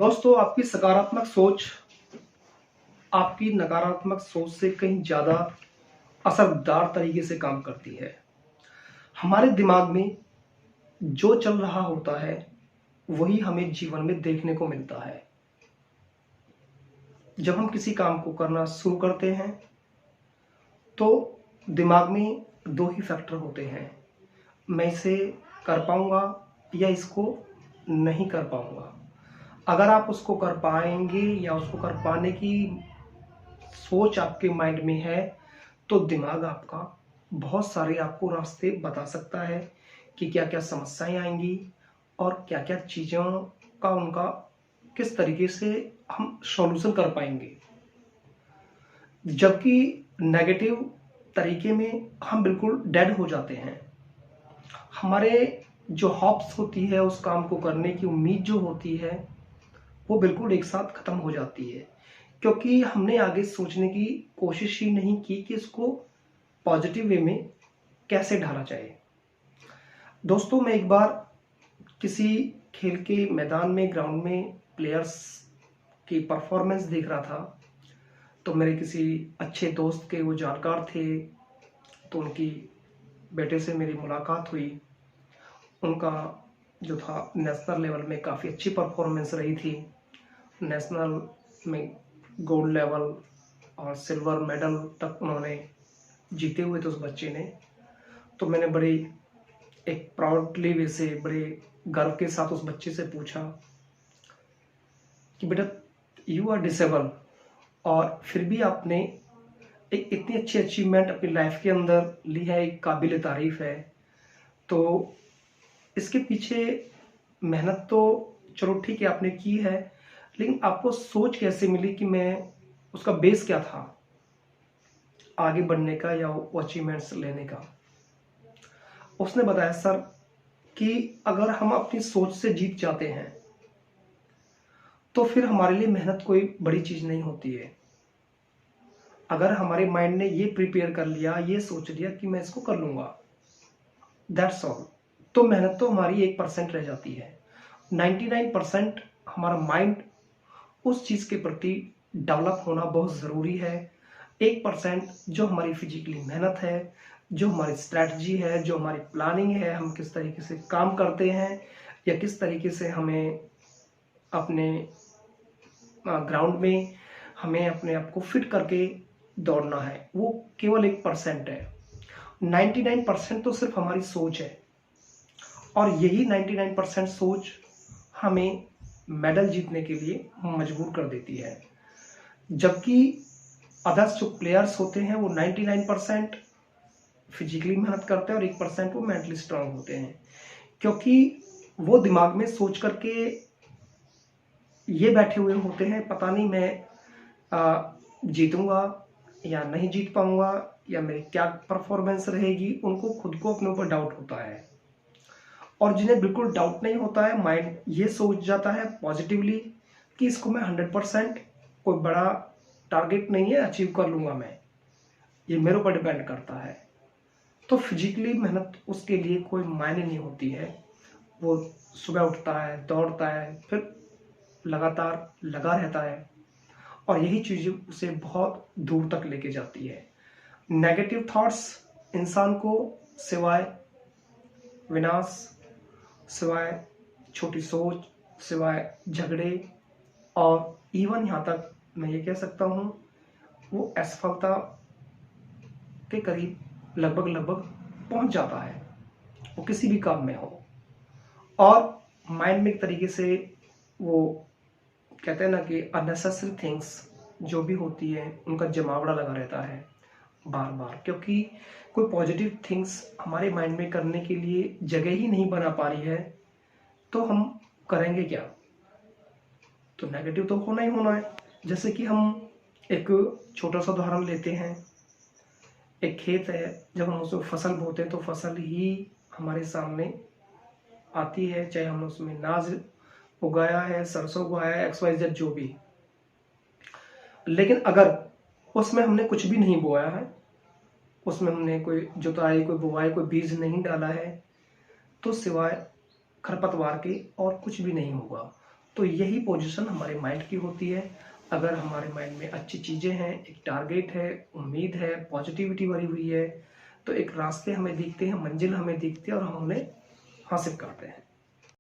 दोस्तों, आपकी सकारात्मक सोच आपकी नकारात्मक सोच से कहीं ज़्यादा असरदार तरीके से काम करती है। हमारे दिमाग में जो चल रहा होता है वही हमें जीवन में देखने को मिलता है। जब हम किसी काम को करना शुरू करते हैं तो दिमाग में दो ही फैक्टर होते हैं, मैं इसे कर पाऊंगा या इसको नहीं कर पाऊंगा। अगर आप उसको कर पाएंगे या उसको कर पाने की सोच आपके माइंड में है तो दिमाग आपका बहुत सारे आपको रास्ते बता सकता है कि क्या क्या समस्याएं आएंगी और क्या क्या चीज़ों का उनका किस तरीके से हम सॉल्यूशन कर पाएंगे। जबकि नेगेटिव तरीके में हम बिल्कुल डेड हो जाते हैं। हमारे जो हॉप्स होती है, उस काम को करने की उम्मीद जो होती है वो बिल्कुल एक साथ खत्म हो जाती है, क्योंकि हमने आगे सोचने की कोशिश ही नहीं की कि इसको पॉजिटिव वे में कैसे ढाला जाए। दोस्तों, मैं एक बार किसी खेल के मैदान में, ग्राउंड में प्लेयर्स की परफॉर्मेंस देख रहा था, तो मेरे किसी अच्छे दोस्त के वो जानकार थे, तो उनकी बेटे से मेरी मुलाकात हुई। उनका जो था नेशनल लेवल में काफ़ी अच्छी परफॉर्मेंस रही थी। नेशनल में गोल्ड लेवल और सिल्वर मेडल तक उन्होंने जीते हुए थे उस बच्चे ने। तो मैंने बड़ी एक प्राउडली वे से, बड़े गर्व के साथ उस बच्चे से पूछा कि बेटा, यू आर डिसेबल और फिर भी आपने एक इतनी अच्छी अचीवमेंट अपनी लाइफ के अंदर ली है, एक काबिल तारीफ है। तो इसके पीछे मेहनत तो चलो ठीक है आपने की है, लेकिन आपको सोच कैसे मिली कि मैं उसका बेस क्या था आगे बढ़ने का या वो अचीवमेंट्स लेने का। उसने बताया, सर, कि अगर हम अपनी सोच से जीत जाते हैं तो फिर हमारे लिए मेहनत कोई बड़ी चीज नहीं होती है। अगर हमारे माइंड ने ये प्रिपेयर कर लिया, ये सोच लिया कि मैं इसको कर लूंगा, दैट्स ऑल, तो मेहनत तो हमारी 1% रह जाती है। 99% हमारा माइंड उस चीज के प्रति डेवलप होना बहुत जरूरी है। 1% जो हमारी फिजिकली मेहनत है, जो हमारी स्ट्रैटेजी है, जो हमारी प्लानिंग है, हम किस तरीके से काम करते हैं या किस तरीके से हमें अपने ग्राउंड में हमें अपने आप को फिट करके दौड़ना है, वो केवल 1% है। 99% तो सिर्फ हमारी सोच है, और यही 99% सोच हमें मेडल जीतने के लिए मजबूर कर देती है। जबकि अदर्स जो प्लेयर्स होते हैं वो 99% फिजिकली मेहनत करते हैं और 1% वो मेंटली स्ट्रांग होते हैं, क्योंकि वो दिमाग में सोच करके ये बैठे हुए होते हैं, पता नहीं मैं जीतूंगा या नहीं जीत पाऊंगा या मेरी क्या परफॉर्मेंस रहेगी। उनको खुद को अपने ऊपर डाउट होता है। और जिन्हें बिल्कुल डाउट नहीं होता है, माइंड ये सोच जाता है पॉजिटिवली कि इसको मैं 100%, कोई बड़ा टारगेट नहीं है, अचीव कर लूंगा मैं, ये मेरे ऊपर डिपेंड करता है। तो फिजिकली मेहनत उसके लिए कोई मायने नहीं होती है। वो सुबह उठता है, दौड़ता है, फिर लगातार लगा रहता है, और यही चीज़ उसे बहुत दूर तक लेके जाती है। नेगेटिव थॉट्स इंसान को सिवाय विनाश, सिवाय छोटी सोच, सिवाय झगड़े, और इवन यहाँ तक मैं ये कह सकता हूँ वो असफलता के करीब लगभग लगभग पहुंच जाता है, वो किसी भी काम में हो। और माइंड में एक तरीके से वो कहते हैं ना कि अननेसेसरी थिंग्स जो भी होती है उनका जमावड़ा लगा रहता है बार बार, क्योंकि कोई पॉजिटिव थिंग्स हमारे माइंड में करने के लिए जगह ही नहीं बना पा रही है, तो हम करेंगे क्या। तो नेगेटिव तो होना ही होना है। जैसे कि हम एक छोटा सा उदाहरण लेते हैं, एक खेत है, जब हम उसमें फसल बोते हैं तो फसल ही हमारे सामने आती है, चाहे हमने उसमें नाज उगाया है, सरसों उगाया है, XYZ जो भी। लेकिन अगर उसमें हमने कुछ भी नहीं बोया है, उसमें हमने कोई जुताई, कोई बुवाई, कोई बीज नहीं डाला है, तो सिवाय खरपतवार के और कुछ भी नहीं होगा। तो यही पोजीशन हमारे माइंड की होती है। अगर हमारे माइंड में अच्छी चीज़ें हैं, एक टारगेट है, उम्मीद है, पॉजिटिविटी भरी हुई है, तो एक रास्ते हमें दिखते हैं, मंजिल हमें दिखती है और हम उन्हें हासिल करते हैं।